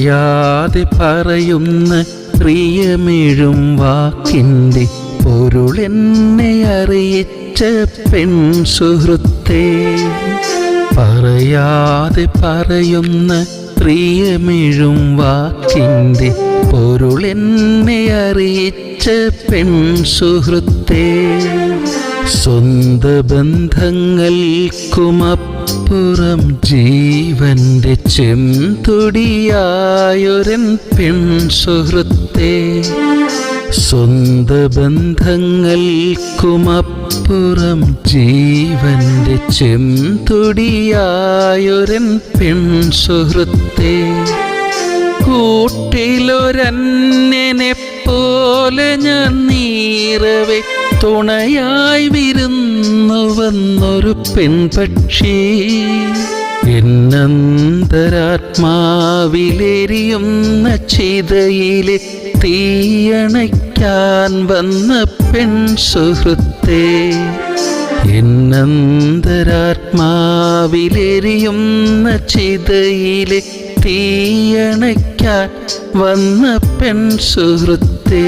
പറയാതെ പറയുന്ന പ്രിയമിഴും വാക്കിൻ്റെ പൊരുളെന്നെ അറിയിച്ച പെൺ സുഹൃത്തേ. പറയാതെ പറയുന്ന പ്രിയമിഴും വാക്കിൻ്റെ പൊരുളെന്നെ അറിയിച്ച പെൺ സുഹൃത്തേ. സ്വന്ത ബന്ധങ്ങൾക്കുമപ്പുറം ജീവന്റെ ചെന്തുടിയായൊരൻ പെൺ സുഹൃത്തേ. സ്വന്ത ബന്ധങ്ങൾക്കുമപ്പുറം ജീവന്റെ ചെന്തുടിയായൊരൻ പെൺ സുഹൃത്തേ. കൂട്ടിലൊരന്യനെ പോലെ ഞാൻ നീറവെ തുണയായി വിരുന്നു വന്നൊരു പെൺപക്ഷി. എന്നന്തരാത്മാവിലെരിയുന്ന ചിതയിലെ തീയണയ്ക്കാൻ വന്ന പെൺ സുഹൃത്തേ. എന്നന്തരാത്മാവിലെരിയുന്ന ചിതയിലെ തീയണയ്ക്കാൻ വന്ന പെൺ സുഹൃത്തേ.